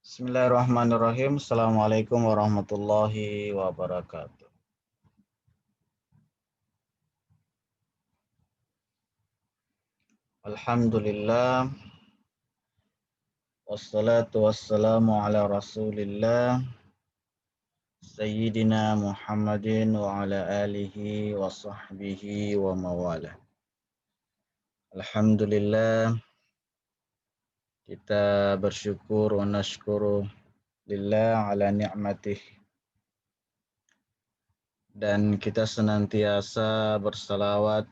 Bismillahirrahmanirrahim. Assalamualaikum warahmatullahi wabarakatuh. Alhamdulillah. Wassalatu wassalamu ala rasulillah. Sayyidina Muhammadin wa ala alihi wa sahbihi wa mawalah. Alhamdulillah. Kita bersyukur wa nashkuru lillah ala ni'matih. Dan kita senantiasa bersalawat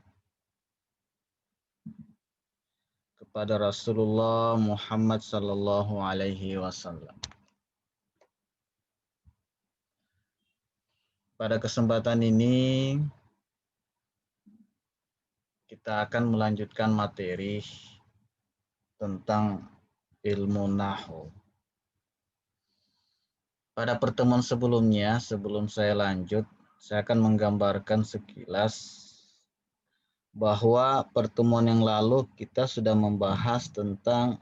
kepada Rasulullah Muhammad sallallahu alaihi wasallam. Pada kesempatan ini kita akan melanjutkan materi tentang ilmu nahwu. Pada pertemuan sebelumnya, sebelum saya lanjut, saya akan menggambarkan sekilas bahwa pertemuan yang lalu kita sudah membahas tentang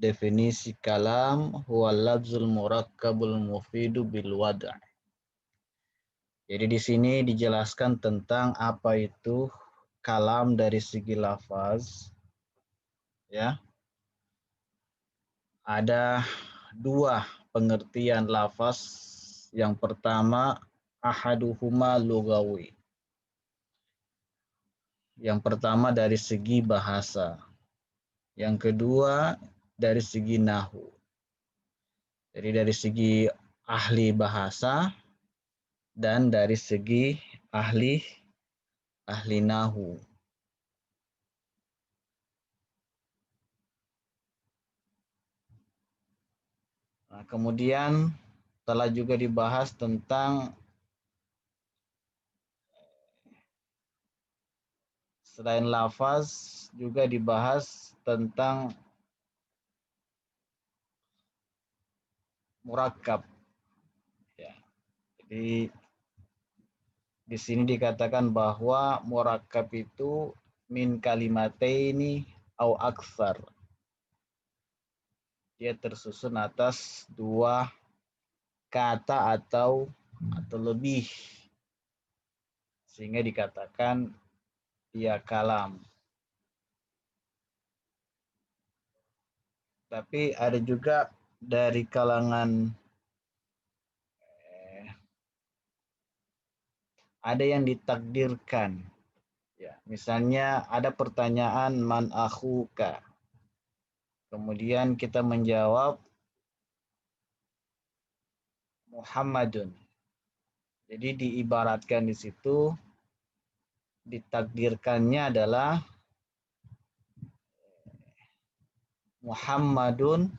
definisi kalam huwa lafzul murakkabul mufidu bil wad'. Jadi di sini dijelaskan tentang apa itu kalam dari segi lafaz, ya. Ada dua pengertian lafaz. Yang pertama ahaduhuma lugawi. Yang pertama dari segi bahasa. Yang kedua dari segi nahwu. Jadi dari segi ahli bahasa dan dari segi ahli nahwu. Nah, kemudian telah juga dibahas tentang selain lafaz juga dibahas tentang murakkab. Ya. Jadi di sini dikatakan bahwa murakkab itu min kalimataini au aksar. Dia tersusun atas dua kata atau lebih, sehingga dikatakan dia kalam. Tapi ada juga dari kalangan ada yang ditakdirkan. Ya, misalnya ada pertanyaan man akhuka. Kemudian kita menjawab Muhammadun. Jadi diibaratkan di situ, ditakdirkannya adalah Muhammadun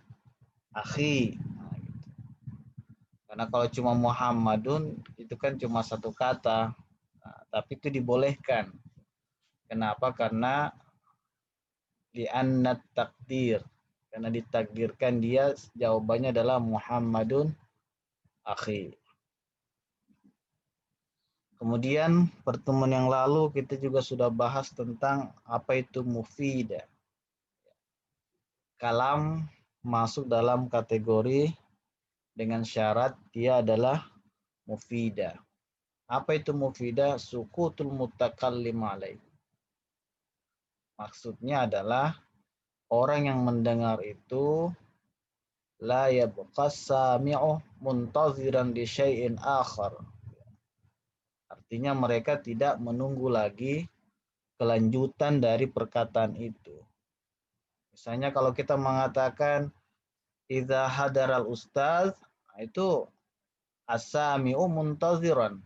akhi. Nah, gitu. Karena kalau cuma Muhammadun itu kan cuma satu kata. Nah, tapi itu dibolehkan. Kenapa? Karena li'annat takdir. Karena ditakdirkan dia jawabannya adalah Muhammadun akhi. Kemudian pertemuan yang lalu kita juga sudah bahas tentang apa itu mufidah. Kalam masuk dalam kategori dengan syarat dia adalah mufidah. Apa itu mufidah? Sukutul mutakallim alaih. Maksudnya adalah orang yang mendengar itu la yabqas sami'u muntaziran li syai'in akhar. Artinya mereka tidak menunggu lagi kelanjutan dari perkataan itu. Misalnya kalau kita mengatakan idza hadaral ustaz, itu as-sami'u muntaziran.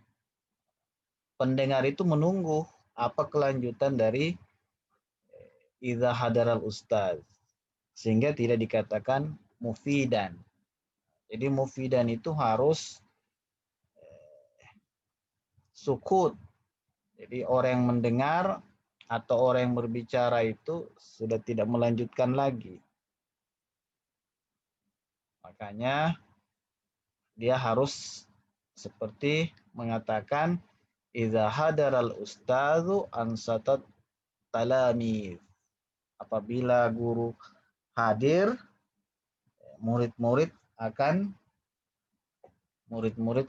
Pendengar itu menunggu apa kelanjutan dari idza hadaral ustaz. Sehingga tidak dikatakan mufidan. Jadi mufidan itu harus sukut. Jadi orang yang mendengar atau orang yang berbicara itu sudah tidak melanjutkan lagi. Makanya dia harus seperti mengatakan idza hadaral ustazu ansatat talamiz. Apabila guru hadir, murid-murid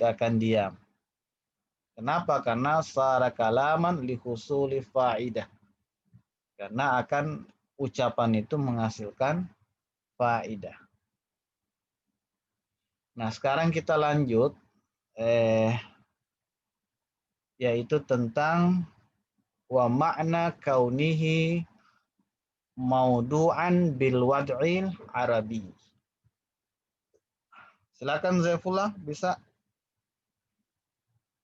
akan diam. Kenapa? Karena sara kalaman li husuli faidah. Karena akan ucapan itu menghasilkan faidah. Nah, sekarang kita lanjut yaitu tentang wa makna kaunihi maudu'an bil wad'il arabi. Silakan Zaifullah, bisa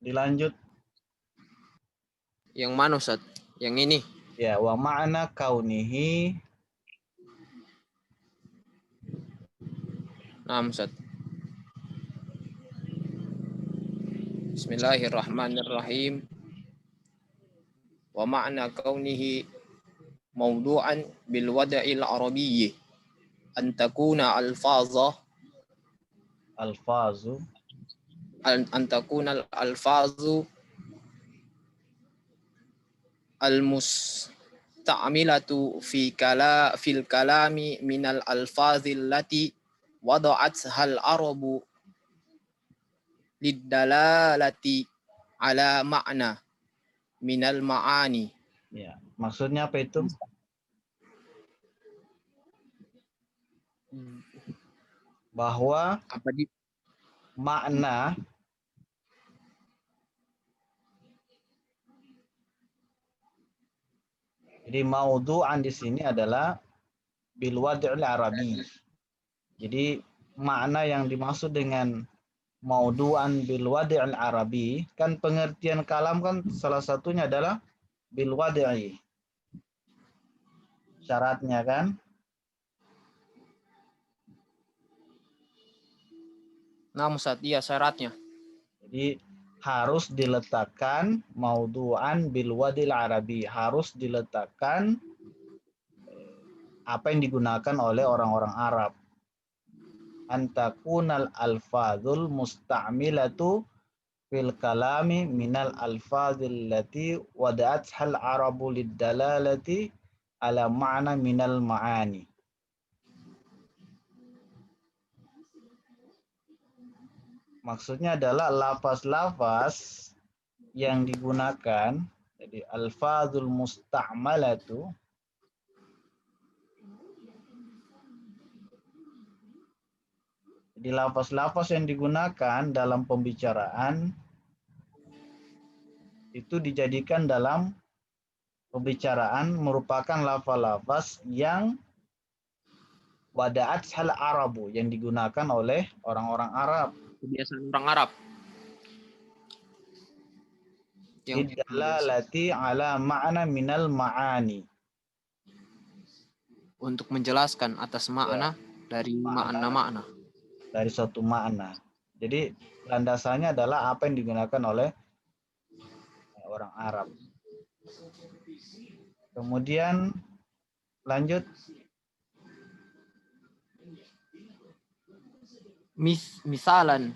dilanjut. Yang mana Ustaz? Yang ini. Ya, wa ma'na kaunihi. Naam Ustaz. Bismillahirrahmanirrahim. Wa ma'na kaunihi mawdu'an bil wada'il arabiyyi an takuna alfazu al-musta'milatu fil kalami minal alfazil lati wada'athal arabu lidalalati ala ma'na minal ma'ani. Ya, maksudnya apa itu? Bahwa makna jadi maudu'an di sini adalah bil wad'il arabi. Jadi makna yang dimaksud dengan maudu'an bil wad'il arabi, kan pengertian kalam kan salah satunya adalah bil wad'i. Syaratnya kan? Nah, Ustaz, iya syaratnya. Jadi harus diletakkan maudu'an bil wad'il arabi, harus diletakkan apa yang digunakan oleh orang-orang Arab. Antakunal alfazul musta'milatu fil kalami minal alfazil lati wada'athal arabu lidalalati ala ma'na minal ma'ani. Maksudnya adalah lafaz-lafaz yang digunakan, jadi alfazul musta'malatu, jadi lafaz-lafaz yang digunakan dalam pembicaraan itu dijadikan dalam pembicaraan merupakan lafaz-lafaz yang wada'at hal arabu, yang digunakan oleh orang-orang Arab. Kebiasaan orang Arab. Didalalati ala ma'na minal ma'ani. Untuk menjelaskan atas makna dari makna-makna. Dari suatu makna. Jadi landasannya adalah apa yang digunakan oleh orang Arab. Kemudian lanjut. Masalan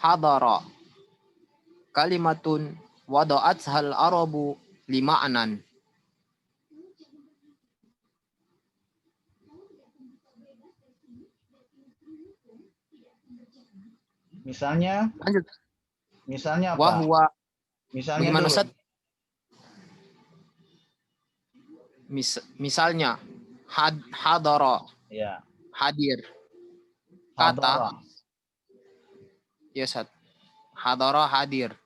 hadara kalimatun wada'athal arabu lima'nan. Misalnya, lanjut. Misalnya apa? Wahwa. Misalnya bagaimana dulu. Ustaz? Misalnya hadara. Ya. Hadir. Hadara. Kata. Ya Ustaz. Hadara hadir.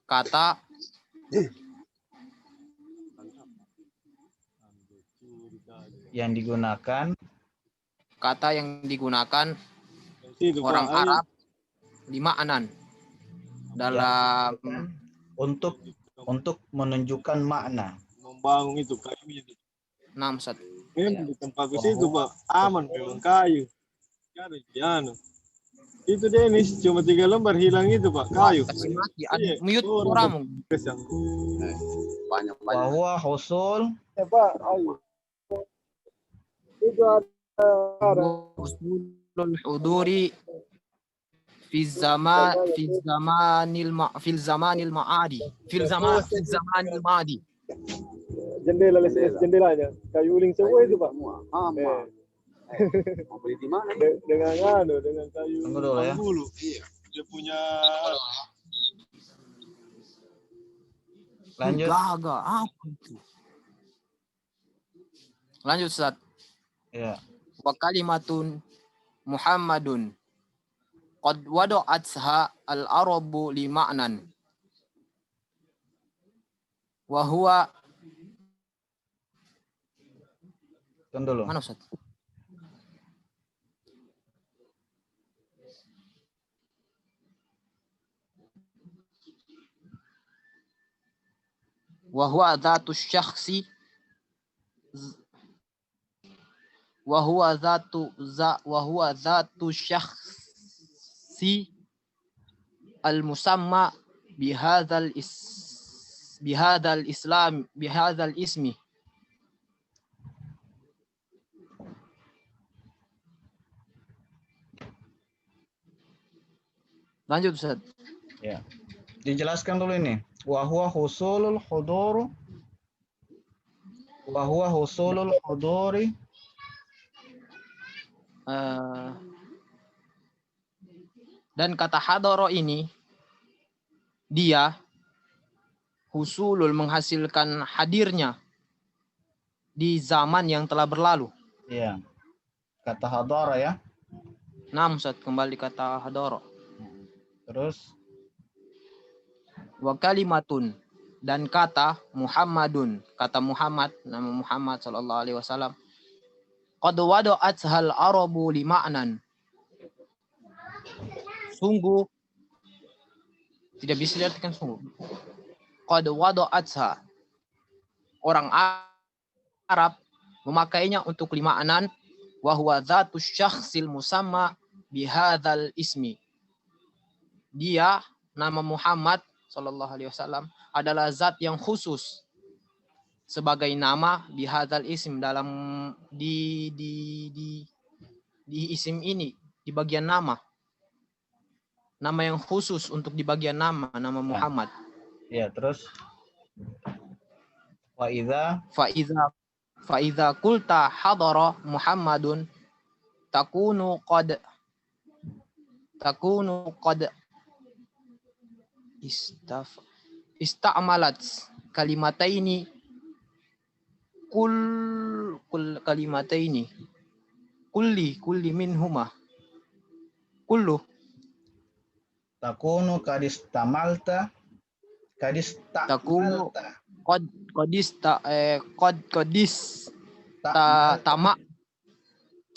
Kata yang digunakan. Kata yang digunakan orang Arab lima'nan dalam untuk menunjukkan makna. Membangun itu kayu itu. Nah, Ustaz. Memang di tempat itu Pak aman memang kayu. Ada piano. Itu Denis cuma 3 lembar hilang itu Pak kayu. Kasih mati. Mute suaramu. Banyak. Bahwa husul. Ya Pak, ayo. Itu ada huduri fil zamanil ma'adi. jendela jendelanya kayu uling semua itu Pak. Mau beli di mana? Dengan kayu Tunggu dulu ya. bulu. Iya. Dia punya Lanjut. Gaga, apa itu? Lanjut Ustaz. Ya. Wa kalimatun Muhammadun qad wada'atha al-arabu li ma'nan wa huwa Tunggu dulu. mana Ustaz? Wa huwa dzatu syakhsi wa huwa dzatu syakhsi al-musamma bihadzal ismi. Lanjut Ustaz. Ya. Dijelaskan dulu ini. Wa huwa husulul huduri Dan kata hadoro ini dia husulul menghasilkan hadirnya di zaman yang telah berlalu. ya. Kata hadara ya. Nah, Ustaz, kembali kata hadoro. Terus Wa kalimatun dan kata Muhammadun, kata Muhammad, nama Muhammad sallallahu alaihi wasallam. Qad wada'athal arabu li ma'nan. Sungguh tidak bisa diartikan sungguh. Qad wada'atha. Orang Arab memakainya untuk lima'nan wa huwa dzatu syakhsil musamma bihadzal ismi. Dia nama Muhammad sallallahu alaihi wasallam adalah zat yang khusus sebagai nama bihadzal ism dalam di isim ini, di bagian nama yang khusus untuk di bagian nama Muhammad. ya, terus wa idza fa idza qulta hadara Muhammadun takunu qad ista'malat kalimataini kalimataini kulli minhuma kullu takunu kadistamalta takunu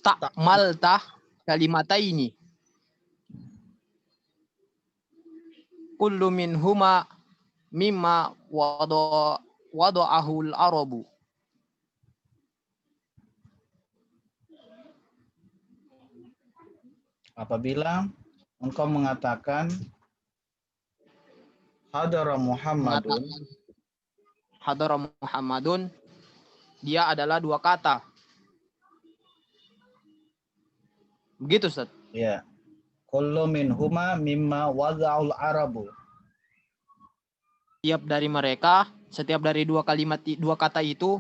ta'malta kalimataini kullu minhuma mimma wada'ahu al-arabu. Apabila engkau mengatakan hadara Muhammadun, dia adalah dua kata. Begitu Ustaz? Ya. Kullu minhuma mimma wada'ul arabu. Setiap dari dua kata itu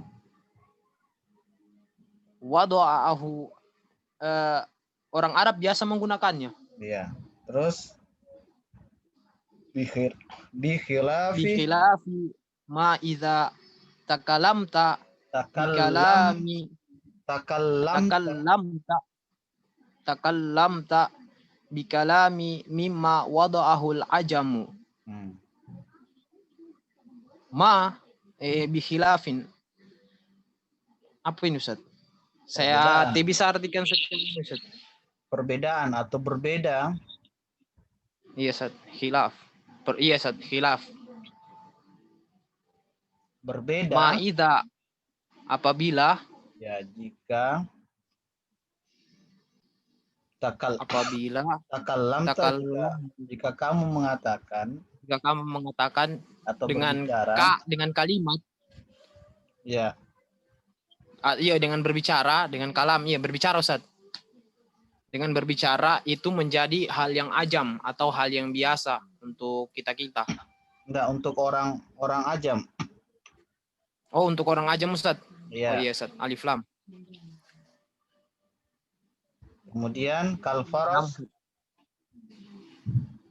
wada'ahu, orang Arab biasa menggunakannya. Iya. Terus bikhilafi ma idza takalamta bikalami mimma wada'ahul ajamu. Bikhilafin. Apa ini Ustaz? Saya tidak bisa artikan secara ini Ustaz. Perbedaan atau berbeda. Iya Ustaz, khilaf. Khilaf. Berbeda. Ma'idha, apabila ya, jika jika kamu mengatakan atau dengan berbicara, dengan kalimat, ya, iya, dengan berbicara, dengan kalam, iya, berbicara Ustaz. Dengan berbicara itu menjadi hal yang ajam atau hal yang biasa untuk kita. enggak, untuk orang ajam. Oh, untuk orang ajam Ustaz. Oh Ya. iya Ustaz, alif lam. Kemudian kalfaros,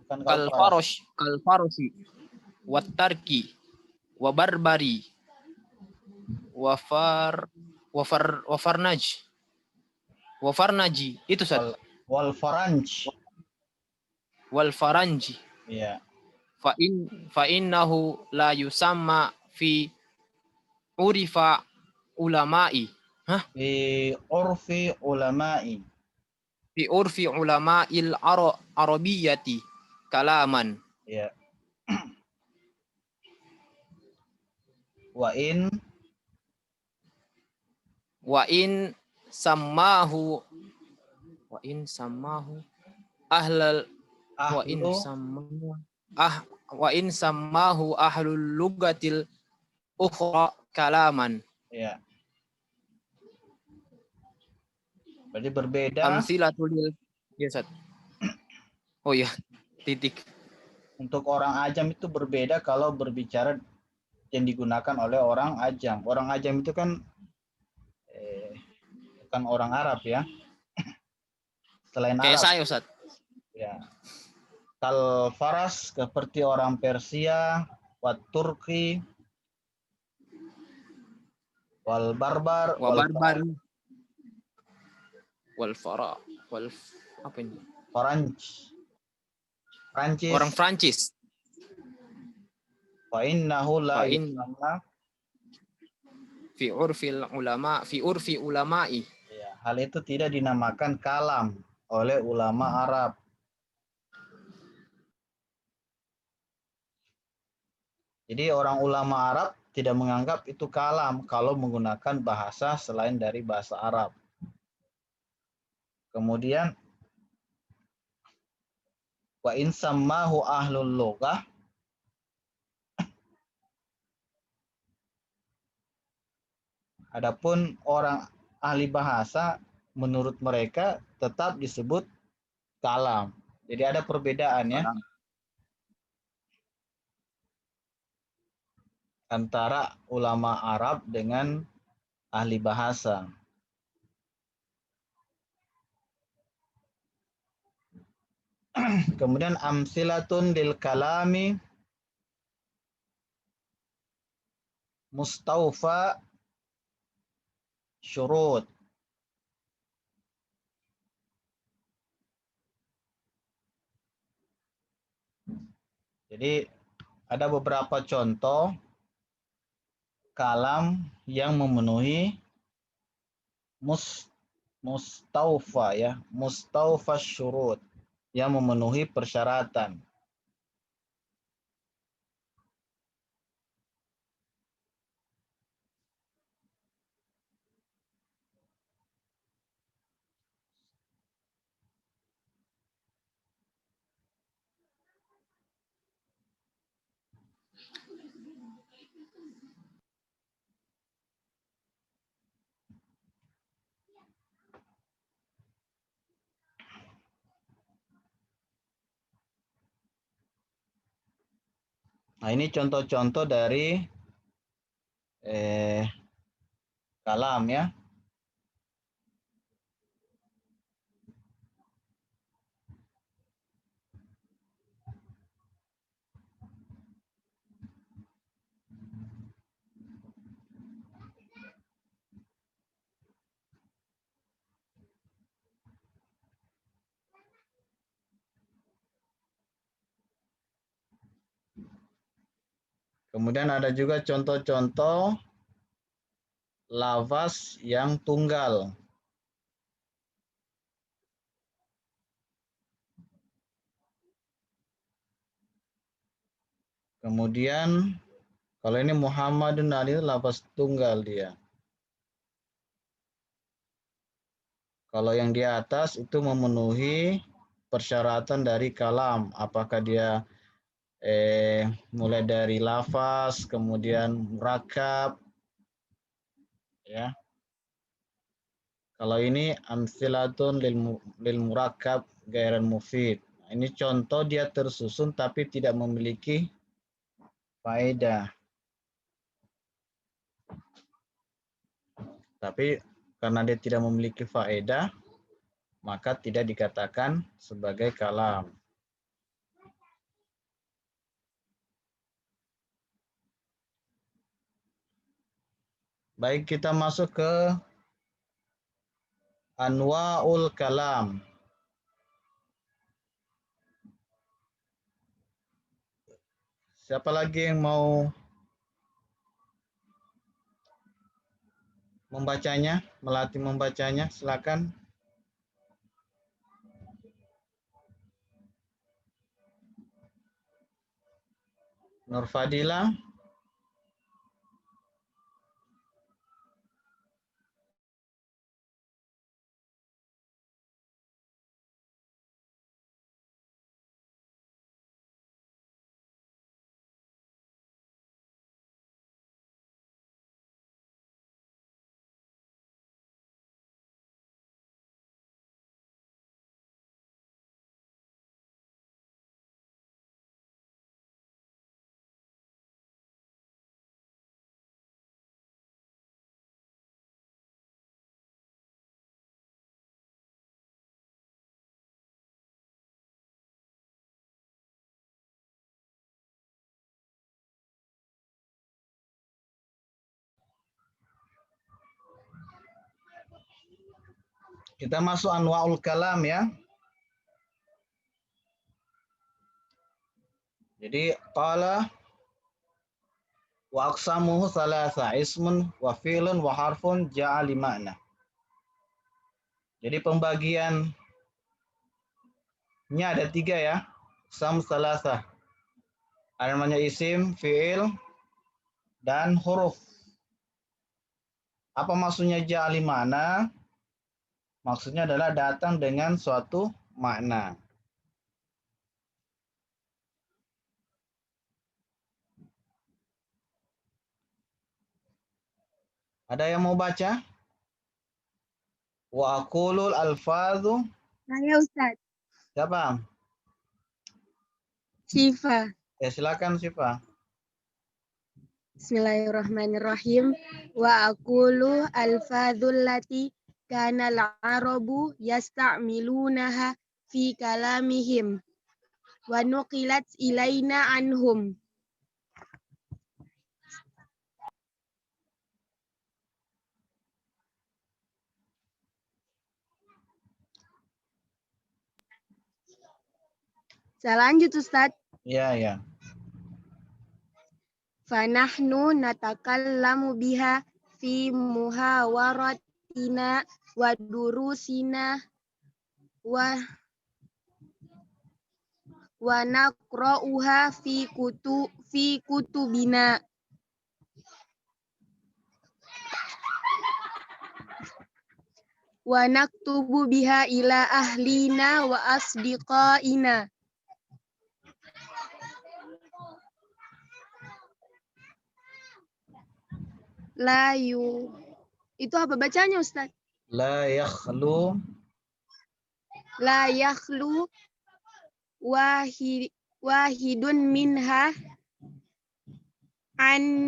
bukan Kal kalfaros. farosh, kal faroshi, watarki, wabarbari, wafarnaj, wafarnaji. Itu Ustaz. Wal faranj. Wal faranji. Ya. Fa innahu la yusamma fi urifa ulama'i. Hah? Fi urfi ulama'i. Fi urfi ulama'il arabiyyati kalaman. Ya. Wa in sammahu ahlal ahlu wa in sammahu ahlul lugatil ukhra kalaman. ya. Berarti berbeda. Amsilatul ya Ustaz. Oh ya, titik. Untuk orang ajam itu berbeda kalau berbicara yang digunakan oleh orang ajam. Orang ajam itu kan bukan orang Arab ya. Selain Kayak Arab. saya Ustaz. Ya. Kal faras seperti orang Persia, wat Turki, wal barbar, Wa barbari. Wal fara. Wal apa ini? Prancis. Orang Prancis. Fa innahu la Fa in yusamma. fi urfi ulama'i. Ya, hal itu tidak dinamakan kalam oleh ulama Arab. Jadi orang ulama Arab tidak menganggap itu kalam kalau menggunakan bahasa selain dari bahasa Arab. Kemudian wa in sammahu ahlul lughah, adapun orang ahli bahasa menurut mereka tetap disebut kalam. Jadi ada perbedaannya antara ulama Arab dengan ahli bahasa. Kemudian amsilatun lil kalami mustaufa syurut. Jadi ada beberapa contoh kalam yang memenuhi mustaufa ya, mustaufa syurut, yang memenuhi persyaratan. Nah, ini contoh-contoh dari kalam ya. Kemudian ada juga contoh-contoh lafaz yang tunggal. Kemudian kalau ini Muhammadun Ali lafaz tunggal dia. Kalau yang di atas itu memenuhi persyaratan dari kalam, apakah dia mulai dari lafaz, kemudian murakab, ya. Kalau ini amsilatun lil murakab gairan mufid. Ini contoh dia tersusun tapi tidak memiliki faedah. Tapi karena dia tidak memiliki faedah, maka tidak dikatakan sebagai kalam. Baik, kita masuk ke anwa'ul kalam. Siapa lagi yang mau membacanya, melatih membacanya? Silakan. Nur Fadila. Kita masuk anwa'ul kalam ya. Jadi qala wa aqsamuhu thalatha, ismun wa fi'lun wa harfun ja'a li ma'na. Jadi pembagiannya ada 3 ya. Aqsam thalatha. Ada namanya isim, fi'il, dan huruf. Apa maksudnya ja'a li ma'na? Maksudnya adalah datang dengan suatu makna. Ada yang mau baca? Wa aqulul alfadhu. Saya Ustaz. Siapa? Syifa. Ya silakan Syifa. Bismillahirrahmanirrahim. Wa aqulu alfadhul lati kana al-arabu yasta'milunaha fi kalamihim wa nuqilat ilaina anhum. Saya lanjut Ustaz. Ya, ya. Fanahnu natakallamu biha fi muhawaratina wa durusina wa naqra'uha fi kutubina. Wa naktubu biha ila ahlina wa asdiqaina. Layu. Itu apa bacanya Ustaz? La yakhlu. La yakhlu wahidun minha an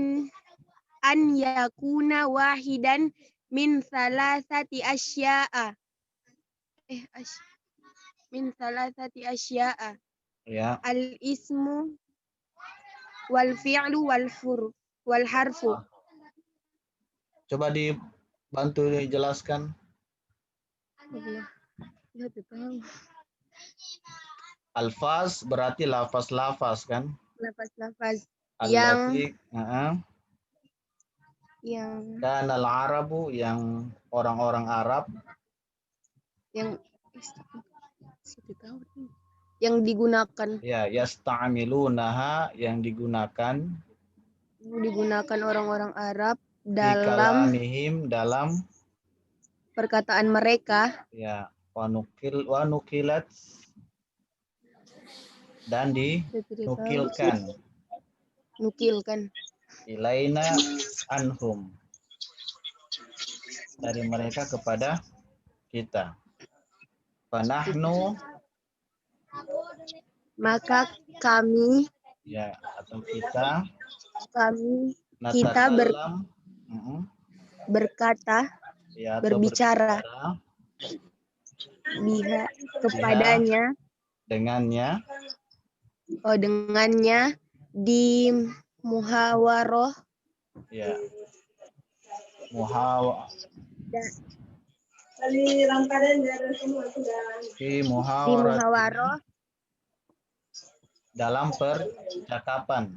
yakuna wahidan min thalathati asya'a. Min thalathati asya'a. Ya. Al-ismu wal fi'lu wal harfu. Coba dibantu dijelaskan. Alfaz berarti lafaz-lafaz kan? Lafaz-lafaz Allati, yang dan al-arabu yang orang-orang Arab. Yang digunakan. Ya, yasta'milunaha yang digunakan Orang-orang Arab dalam perkataan mereka. Ya, wa nukilat dan dinukilkan. Ilaina anhum, dari mereka kepada kita. Fanahnu, maka kami, ya, atau kita berkata, Ya, atau berbicara. Biha kepadanya, dengannya, dengannya di muhawaroh ya, di muhawarat muhawaroh dalam percakapan.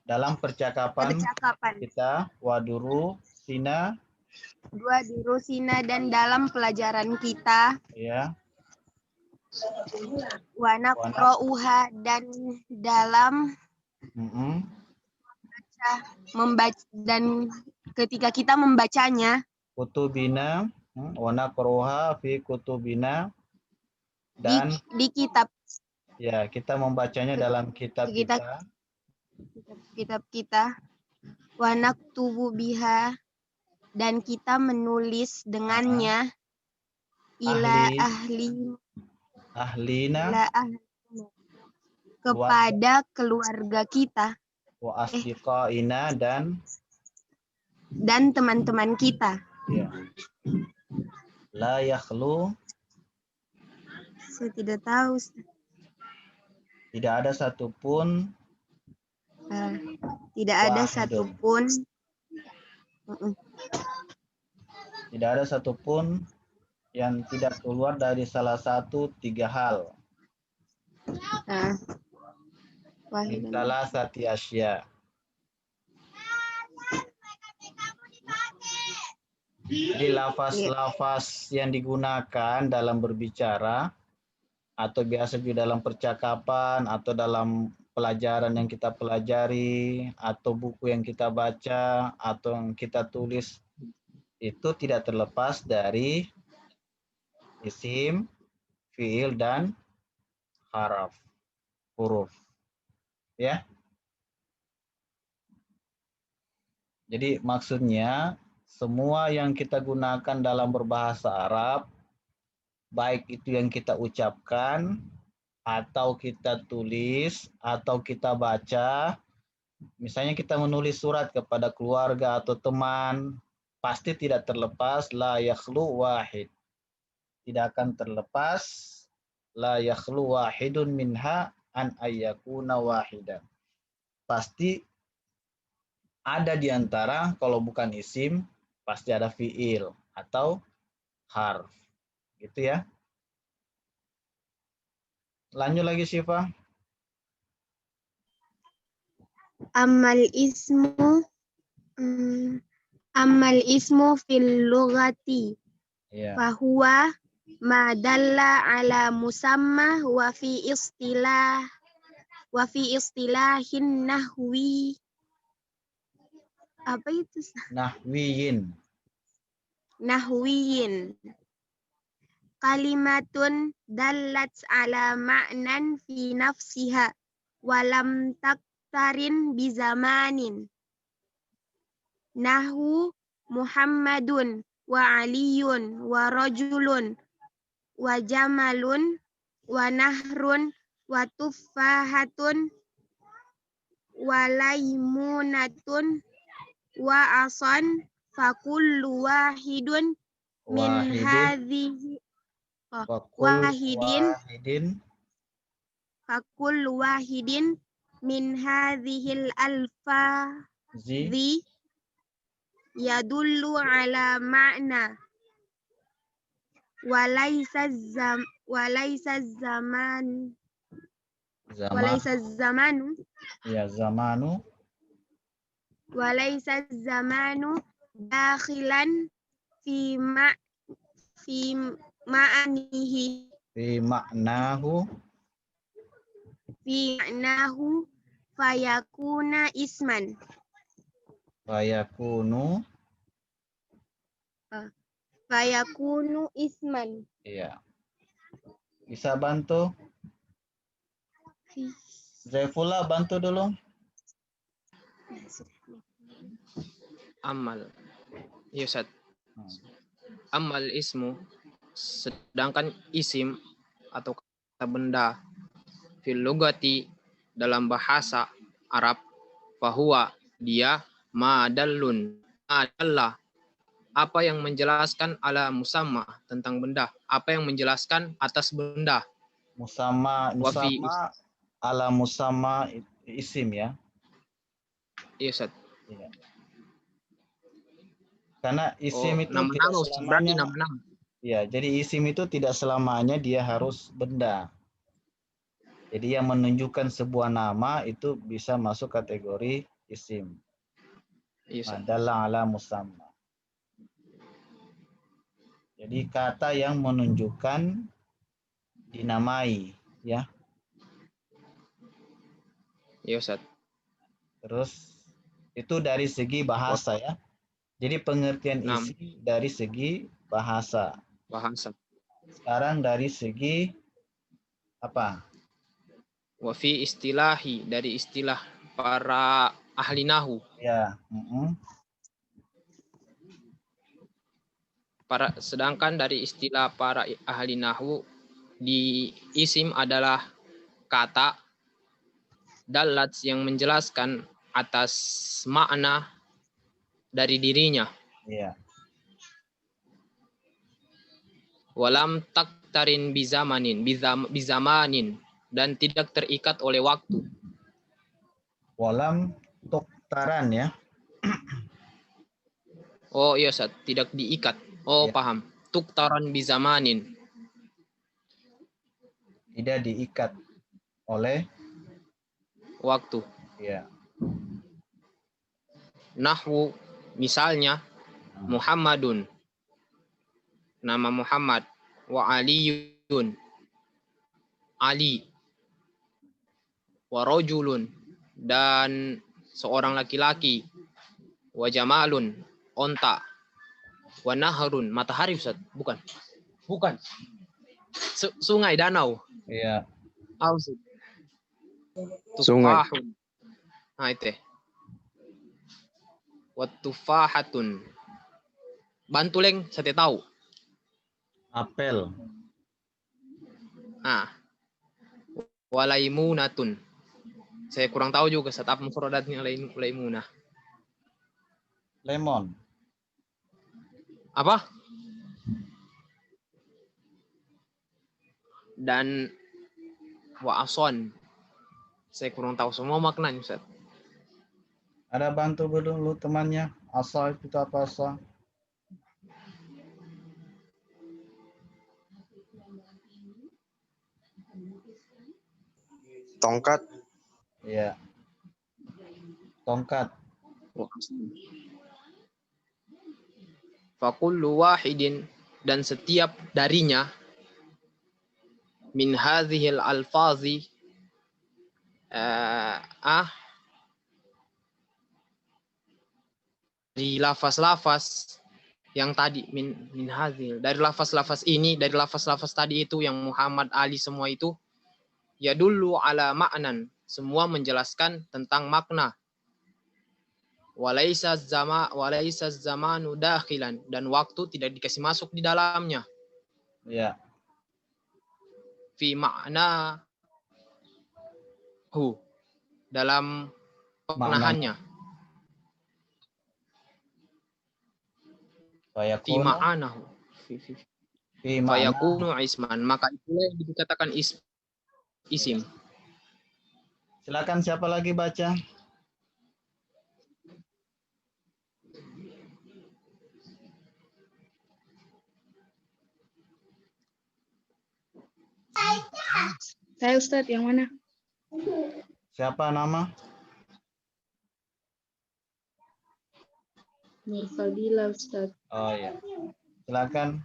Dalam percakapan kita waduru sina, dua dirusina, dan dalam pelajaran kita ya, wanaqra'uha, dan dalam membaca, dan ketika kita membacanya kutubina, wanaqruha fi kutubina, dan di kitab ya kita membacanya dalam kitab kita wanaktubu biha, dan kita menulis dengannya ila ahlina kepada keluarga kita wa asdiqaina, dan teman-teman kita. Ya. La yakhlu, Saya tidak tahu. tidak ada satupun Tidak ada satupun. Tidak ada satupun yang tidak keluar dari salah satu tiga hal. Min salasati asya. Jadi lafaz-lafaz yang digunakan dalam berbicara atau biasa juga dalam percakapan atau dalam pelajaran yang kita pelajari atau buku yang kita baca atau yang kita tulis itu tidak terlepas dari isim, fiil, dan huruf. Ya. Jadi maksudnya semua yang kita gunakan dalam berbahasa Arab, baik itu yang kita ucapkan, atau kita tulis, atau kita baca, misalnya kita menulis surat kepada keluarga atau teman, pasti tidak terlepas la yakhlu wahid. Tidak akan terlepas la yakhlu wahidun minha an ayyakuna wahidan. Pasti ada di antara, kalau bukan isim, pasti ada fiil atau harf. Gitu ya. Lanjut lagi Syifa. Amal ismu fil lughati. Ya. Fahuwa ma dalla ala musamma wa fi istilahin nahwi. Apa itu? Nahwiyin. Kalimatun dallat ala ma'nan fi nafsiha walam taktarin bizamanin. Nahu Muhammadun wa Aliyun wa rajulun wa jamalun wa nahrun wa tuffahatun wa laimunatun wa asan fakullu wahidun min hadhihi fakullu wahidin min hadhil alfazi yadullu ala ma'na walaysa zamanu dakhilan fi ma'nahu fayakuna isman. Fayakunu isman. Iya. Bisa bantu? Zaifullah bantu dulu. Amal. Iya, Ustaz. Amal ismu, sedangkan isim atau kata benda fil lugati dalam bahasa Arab, fahuwa dia madallun adalah apa yang menjelaskan ala musamma tentang benda, apa yang menjelaskan atas benda. Musamma Wafi ala musamma isim ya. iya Ustaz. Iya. Karena isim itu tidak nama-nama Ustaz, berarti selamanya. nama-nama. Ya, jadi isim itu tidak selamanya dia harus benda. Jadi yang menunjukkan sebuah nama itu bisa masuk kategori isim. Iya Ustaz. Madalla ala musamma. Jadi kata yang menunjukkan dinamai, ya. Iya Ustaz. Terus itu dari segi bahasa ya. Jadi pengertian 6 isim dari segi bahasa. bahasa. Sekarang dari segi apa? Wafi istilahi, dari istilah para ahli nahu. Ya. Sedangkan dari istilah para ahli nahu di isim adalah kata dalat yang menjelaskan atas makna dari dirinya. Iya. Walam taktarin bizamanin dan tidak terikat oleh waktu. Walam tuktaran ya. Oh iya Ustaz, tidak diikat. Oh Ya. paham. Tuktaran bizamanin. Tidak diikat oleh Waktu. ya. Nahwu misalnya Muhammadun, nama Muhammad, wa Aliyun, Ali, wa rajulun, dan seorang laki-laki, wa jamalun, onta, wa naharun, matahari Ustaz, bukan sungai, danau. Iya. Aus. Sungai. Tufahun. Nah itu. Wa tufahatun. Bantuleng saya tahu. Apel. Nah. Walaimunatun. Saya kurang tahu juga apa mufradatnya laimunah. Lemon. Apa? Dan wa'ason. Saya kurang tahu semua maknanya Ustaz. Ada bantu dulu temannya. Asa itu apa asa? Tongkat. Iya. Tongkat. Fakullu wahidin, dan setiap darinya min hadhil alfazi di lafaz-lafaz yang tadi min hadhil, dari lafaz-lafaz ini, dari lafaz-lafaz tadi itu yang Muhammad, Ali, semua itu ya dulu ala ma'nan, semua menjelaskan tentang makna. Walaisa zamanu dakhilan, dan waktu tidak dikasih masuk di dalamnya. Iya. Fi makna hu, dalam maknahannya. Fi ma'anahu. Fayakunu isman, maka itulah yang dikatakan isim. Silakan siapa lagi baca? Saya Ustadz, yang mana? Siapa nama? Nurfadila Ustadz. Oh ya. Silakan.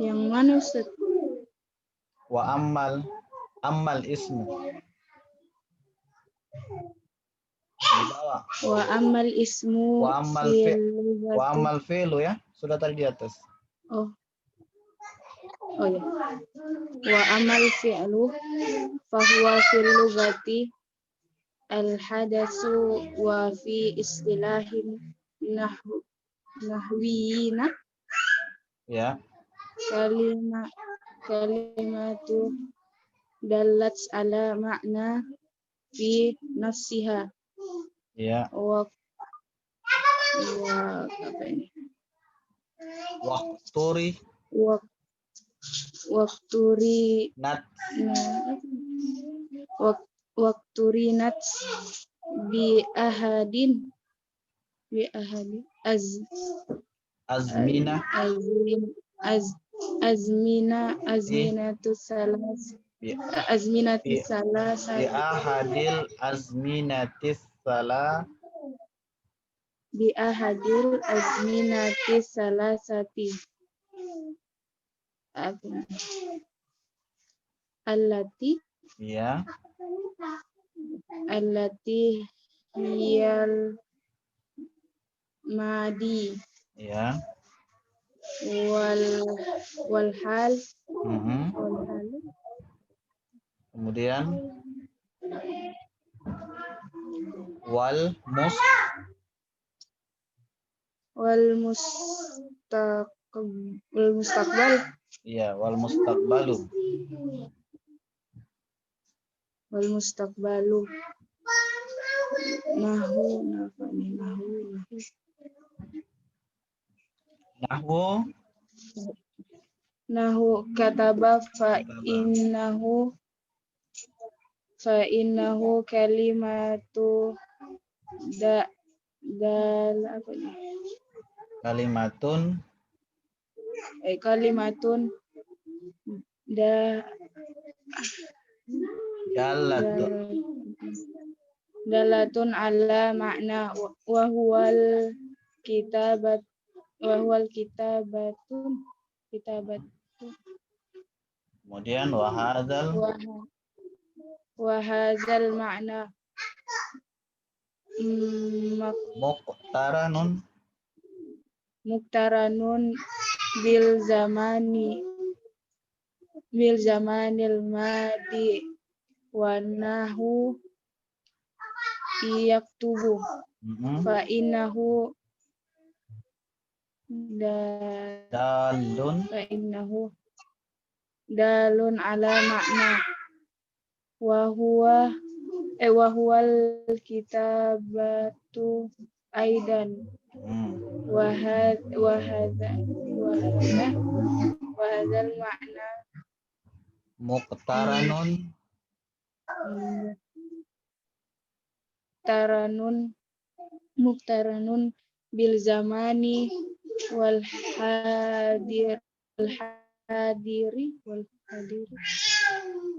Yang mana Ustadz? Wa ammal ismu. Di bawah. Wa amal ismu Wa ammal fi'lu ya. Sudah tadi di atas. Oh ya. Wa amal fi'lu fahuwa fil lughati al hadatsu wa fi istilahin nahwiyina Ya. kalimatu dallat ala makna fi nafsiha Ya. wa apa ini? Wakturi Wa wakturi nat wakturinat bi ahadin azmina azminatu salas bi azminatu bi salasati bi ahadil azminatis salah bi ahadil azminati salasati apa ya allati hiyal madi ya wal hal kemudian wal mustaqbal ya wal mustaqbalu wal mustaqbalu nahu nahu kataba fa innahu kalimatu dal apa ini? Kalimatun dalatun ala makna wa huwal kitabatun kemudian wahadzal makna muktaranun bil zamanil madi wa nahu yaktubu fa innahu dalun ala makna wa huwal kitabatu aidan wa hadzal makna muktaranun bil zamani wal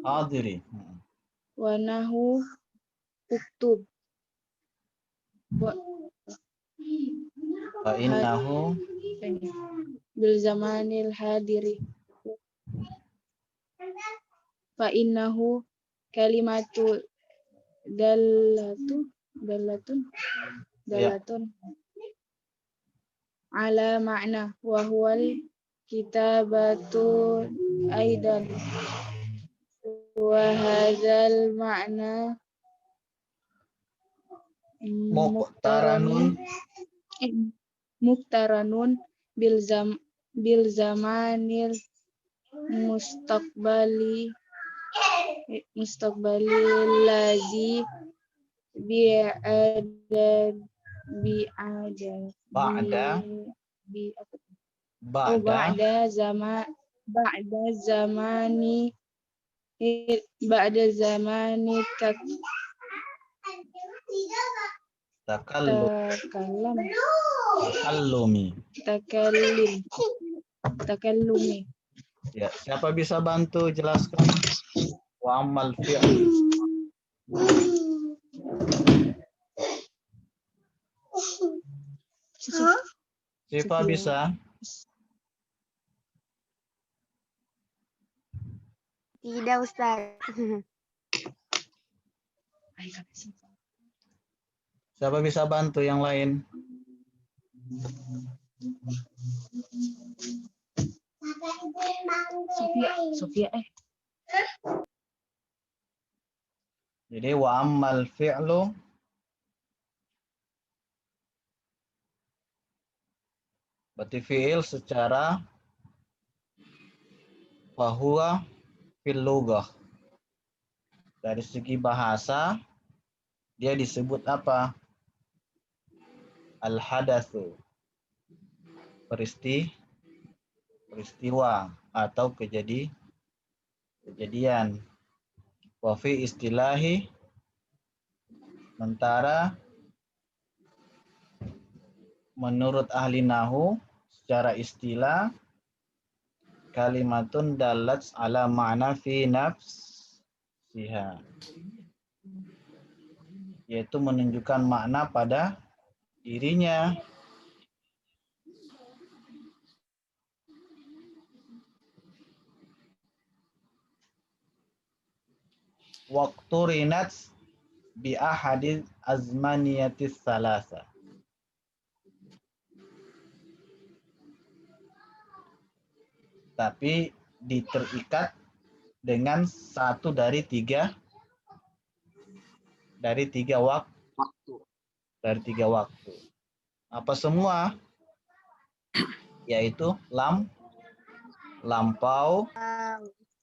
hadiri wa nahu uktub fa innahu bil zamanil hadiri fa innahu kalimatu dalatun ala makna wa huwal kitabatu aidan wa hadzal makna muktaranun bil zamanil mustaqbali lazi ba'da zamani takallumi. Ya, siapa bisa bantu jelaskan wa amal fi'l? Siapa bisa? Tidak, Ustaz. Siapa bisa bantu yang lain? Sofia. Jadi wa ammal fi'lu berarti fi'il secara fahuwa fil lughah. Dari segi bahasa dia disebut apa? Al-hadatsu, peristiwa atau kejadian. Wa fi istilahi, sementara menurut ahli nahu secara istilah, kalimatun dalat ala ma'na fi nafsiha, yaitu menunjukkan makna pada dirinya. Waktu rinat bi ahadil azmaniyatis salasa, tapi diterikat dengan satu dari tiga waktu. Apa semua? Yaitu lampau,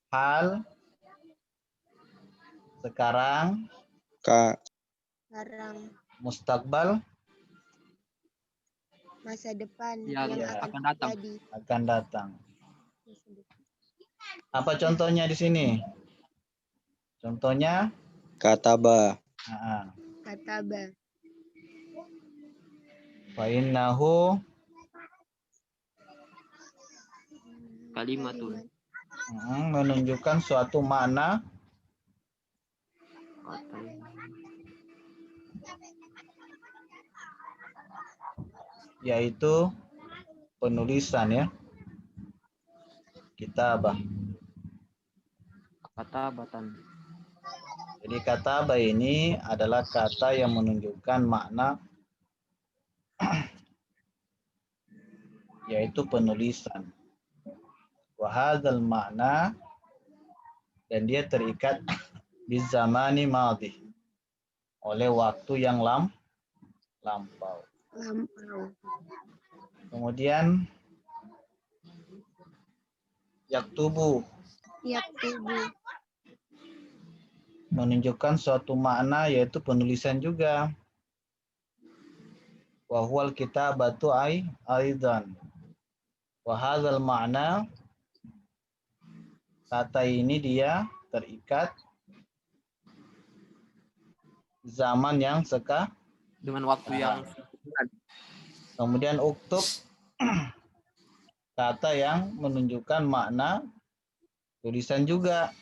hal, sekarang, Sekarang, mustakbal, masa depan Ya, yang ya, akan akan datang. terjadi. akan datang. Masa depan. Apa contohnya di sini? Contohnya, Kataba. Kataba. fa innahu Kalimatun. menunjukkan suatu makna yaitu penulisan ya. Kitabah. Katabatan. Jadi katabah ini adalah kata yang menunjukkan makna yaitu penulisan. Wa hadzal makna, dan dia terikat di zamani madhi, oleh waktu yang lampau. Kemudian yaktubu menunjukkan suatu makna yaitu penulisan juga. Wa huwal kitabatu aidan. Wa hadzal makna, kata ini dia terikat zaman yang Dengan waktu yang kemudian uktub kata yang menunjukkan makna tulisan juga,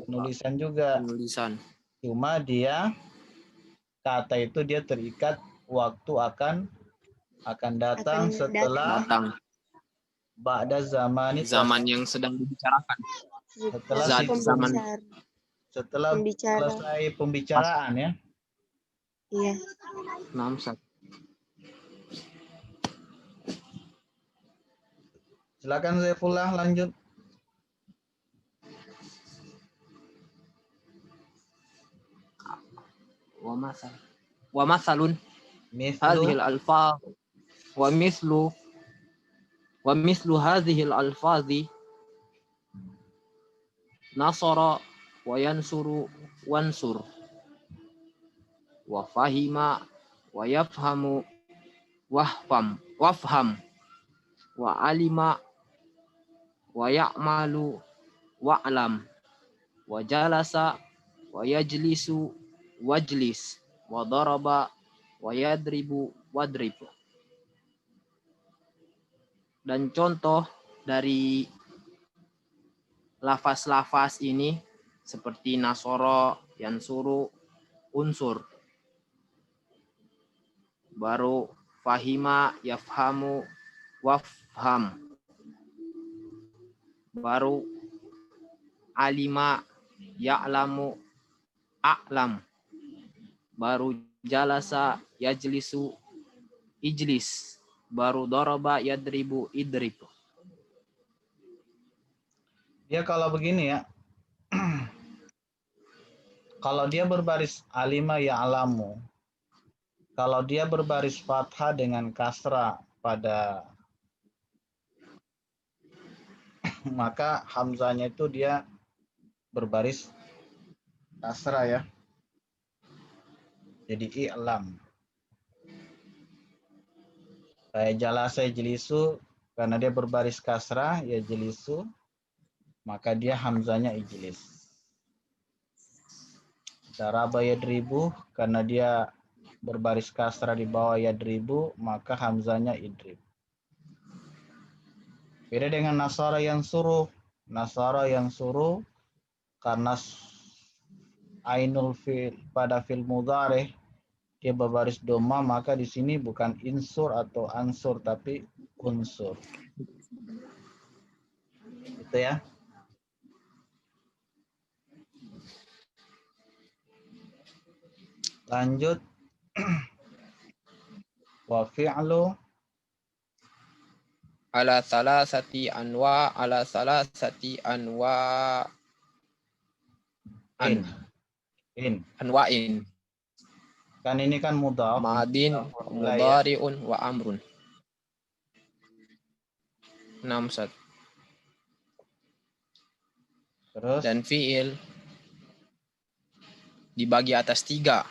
penulisan juga. penulisan. Cuma dia kata itu dia terikat waktu akan datang setelah ba'da zaman yang sedang dibicarakan. Setelah selesai pembicaraan ya. Iya. Silakan Saifullah lanjut. Wa masalun hadhil alfaz wa mislu hadhil alfazi nasara wa yansuru wansur wa fahima wa yafhamu wafham wa alima wa ya'malu wa'lam wa jalasa wa yajlisu wajlis wa daraba wa yadribu wadrib. Dan contoh dari lafaz-lafaz ini seperti nasoro, yansuru, unsur. Baru fahima, yafhamu, wafham. Baru alima, ya'lamu, a'lam. Baru jalasa, yajlisu, ijlis. Baru daraba, yadribu, idrib. Dia kalau begini ya, kalau dia berbaris alima ya'lamu, kalau dia berbaris fathah dengan kasrah pada maka hamzahnya itu dia berbaris kasrah ya. Jadi i'lam. Kayak jalasa jelisu, karena dia berbaris kasrah, ya jelisu, maka dia hamzanya ijlis. Daraba yadribu, karena dia berbaris kasrah di bawah yadribu, maka hamzanya idrib. Beda dengan nasara yang suruh. Nasara yang suruh, karena ainul fil pada fil mudhari dia berbaris doma, maka di sini bukan insur atau ansur tapi unsur. Gitu ya. Lanjut. Wa fi'lu ala salasati anwa in. anwa'in. Kan ini kan mudhaf. Madin, Wilayah. mudhari'un, wa amrun. 6. Terus Dan fi'il dibagi atas 3.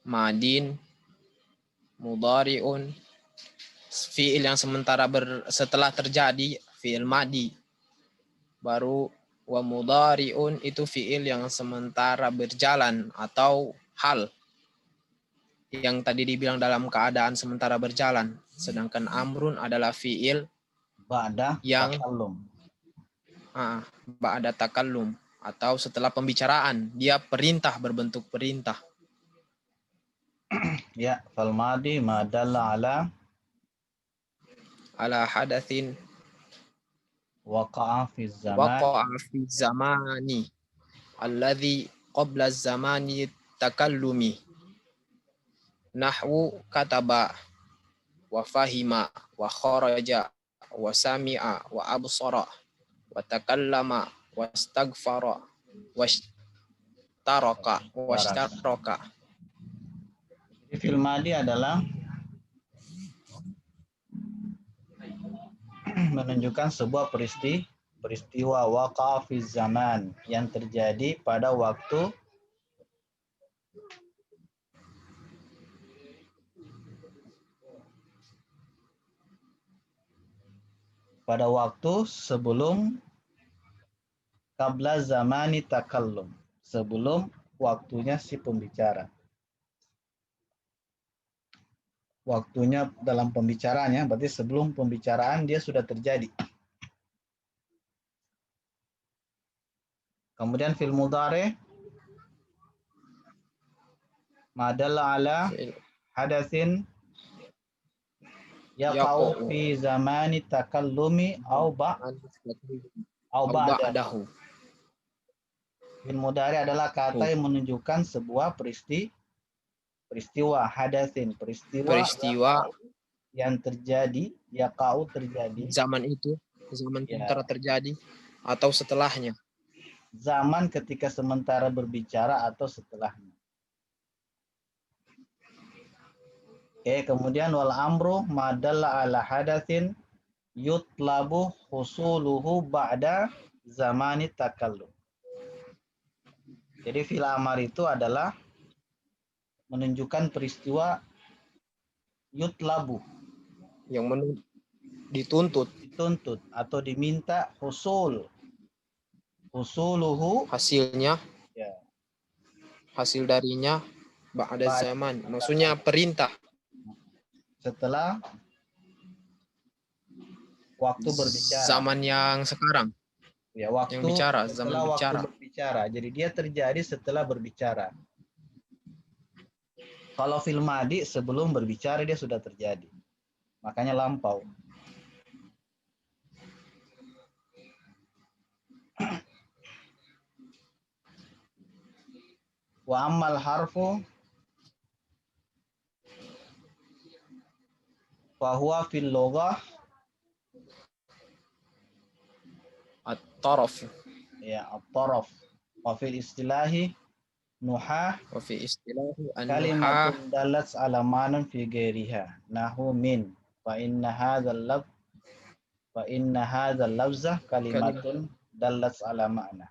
Madin, mudhari'un, fi'il yang sementara setelah terjadi, fi'il madi. Baru wa mudhari'un itu fi'il yang sementara berjalan atau hal. Yang tadi dibilang dalam keadaan sementara berjalan. Sedangkan amrun adalah fi'il ba'da yang takallum. ba'da takallum atau setelah pembicaraan, dia perintah, berbentuk perintah. Ya, fal madi ma dalla ala hadatsin waqa'a fi zaman waqa'a fi zamani alladhi qabla zamani takallumi. Nahwu kataba wa fahima wa kharaja wa sami'a wa absara wa takallama wa astaghfara wa ishtaraka. Jadi fil madi adalah menunjukkan sebuah peristiwa waqa'a fi zaman yang terjadi pada waktu sebelum qabla zamani takallum, sebelum waktunya si pembicara. Waktunya dalam pembicaraannya berarti sebelum pembicaraan dia sudah terjadi. Kemudian fil mudhari madalla ala hadatsin yaqa'u fi zamani takallumi au ba'dahu. Fil mudhari adalah kata yang menunjukkan sebuah peristiwa hadatsin, peristiwa yang terjadi, yaqa'u terjadi. Zaman sementara terjadi atau setelahnya. Zaman ketika sementara berbicara atau setelahnya. Oke, kemudian wal amru madalla ala hadatsin yutlabu husuluhu ba'da zamani takallum. Jadi fil amar itu adalah menunjukkan peristiwa yutlabu yang dituntut atau diminta husuluhu hasilnya, ya, hasil darinya ba'da zaman, maksudnya perintah setelah waktu berbicara. Zaman yang sekarang. Ya, waktu yang bicara, setelah zaman waktu bicara. berbicara. Jadi dia terjadi setelah berbicara. Kalau fil madi sebelum berbicara dia sudah terjadi. Makanya lampau. Wa ammal harfu fa huwa fil lughah at-taraf. Ya, at-taraf. Wa fil istilahi nuhah Wa fi istilahi kalimatun dalat ala ma'nan fi ghairiha. Nahu min. Fa inna hadzal lafzah kalimatun dalat ala ma'na.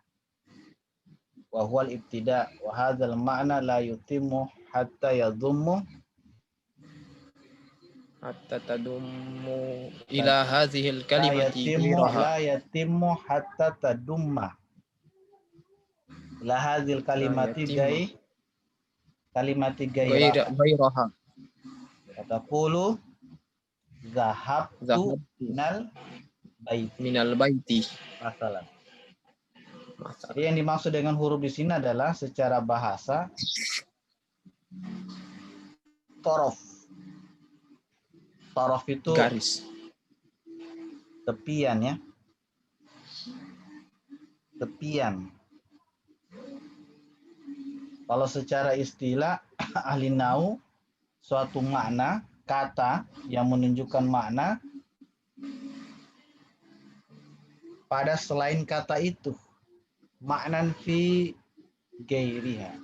Wa huwa al-ibtida wa hadzal ma'na la yutimmu hatta yadhummu hatta tadummu ila hadhil kalimati la yatimmu hatta tadumma ila hadhil kalimati gairaha fataqulu zahabtu minal baiti. masalah. Jadi yang dimaksud dengan huruf di sini adalah secara bahasa torof. Torof itu garis, tepian ya. Tepian. Kalau secara istilah ahli nahwu, suatu makna kata yang menunjukkan makna pada selain kata itu. Maknan fi gairiha.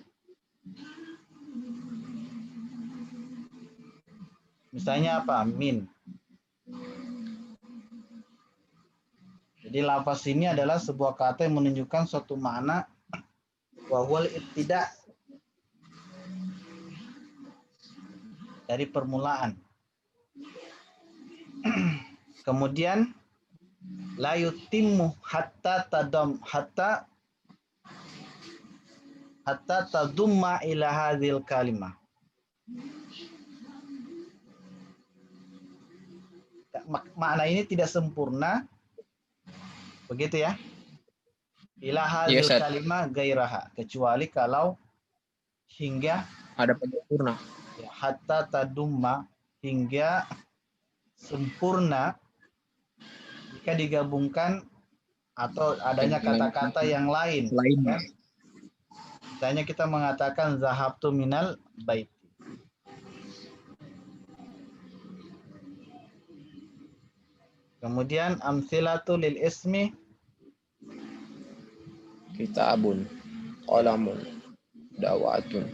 Misalnya apa? Min. Jadi lafaz ini adalah sebuah kata yang menunjukkan suatu makna wa huwal ibtida, dari permulaan. Kemudian la yutimmu hatta tadumma ila hadhil kalimah. Makna ini tidak sempurna, begitu ya. Ila hadhil kalimah gairaha, kecuali kalau hingga ada penyempurna. Ya, hatta tadumma, hingga sempurna jika digabungkan atau adanya kata-kata yang lain. Ya. Misalnya kita mengatakan zahabtu minal bait. Kemudian amsilatu lil ismi kitabun, qalamun, dawatun.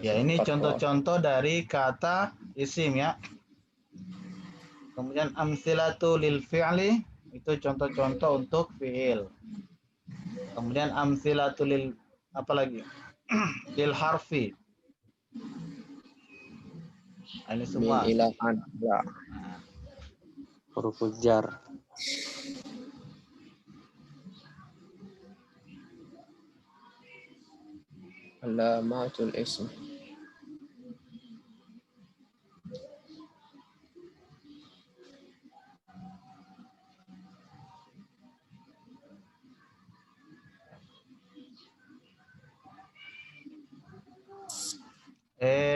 Ya, ini contoh-contoh dari kata isim ya. Kemudian amsilatu lil fi'li, itu contoh-contoh untuk fi'il. Kemudian amsilatu lil apa lagi? Lil harfi. Ini semua. Min ila an, ya. Huruf jar. Alamatul ism.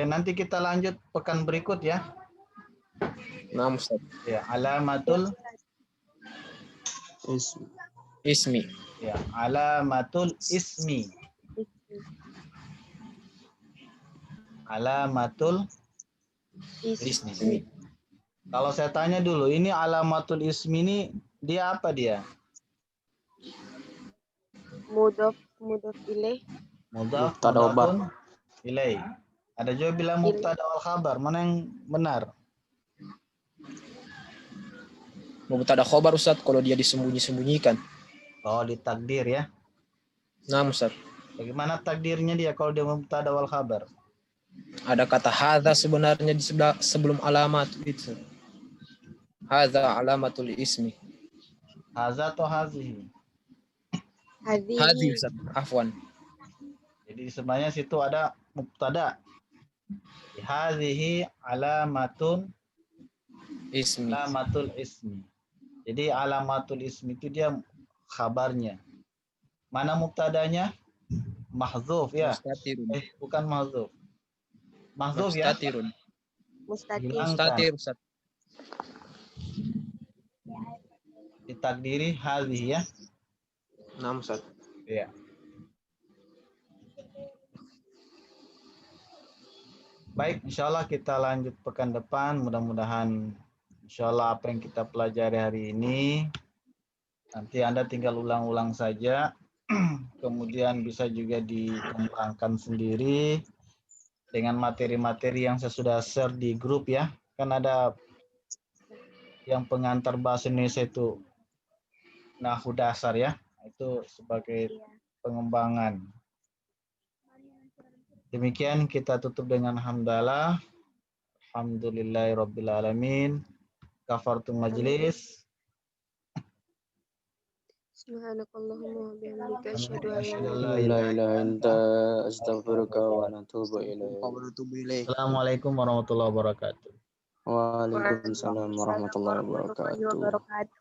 Nanti kita lanjut pekan berikut ya. Nah, Ustaz. Ya, alamatul Ismi. ya, alamatul ismi. Alamatul ismi. Kalau saya tanya dulu, ini alamatul ismi ini dia apa dia? Mudhof ilaih. Mudhaf Mubtada wa khabar. Ilaih. Ada juga bilang mubtada wal khabar. Mana yang benar? Mubtada khobar Ustaz kalau dia disembunyi-sembunyikan. Oh, ditakdir ya. Nah, Ustaz. Bagaimana takdirnya dia kalau dia mubtada wal khabar? Ada kata hadza sebenarnya di sebelah sebelum alamat itu. Hadza alamatul ismi. Hadza atau hazihi? Hadzi Ustaz. Afwan. Jadi sebenarnya situ ada mubtada. Hazihi alamatul ismi. Jadi alamatul ismi itu dia khabarnya. Mana mubtadanya? Mahdzuf ya. Mustatirun. Bukan mahdzuf. Mahdzuf ya. Mustatir Ustaz. Ditakdiri hazihi ya. Nah, Ustaz. Iya. Baik, insya Allah kita lanjut pekan depan. Mudah-mudahan insya Allah apa yang kita pelajari hari ini, nanti Anda tinggal ulang-ulang saja. Kemudian bisa juga dikembangkan sendiri dengan materi-materi yang saya sudah share di grup ya. Kan ada yang pengantar bahasa Indonesia itu nahwu dasar ya. Itu sebagai pengembangan. Demikian kita tutup dengan hamdalah. Alhamdulillahirabbil alamin. Kafartu majlis. Subhanakallahumma wa bihamdika asyhadu an la La La ilaha ilaha illa astaghfiruka wa natubu ilaik. Assalamualaikum warahmatullahi wabarakatuh. Waalaikumsalam warahmatullahi warahmatullahi wabarakatuh. wabarakatuh.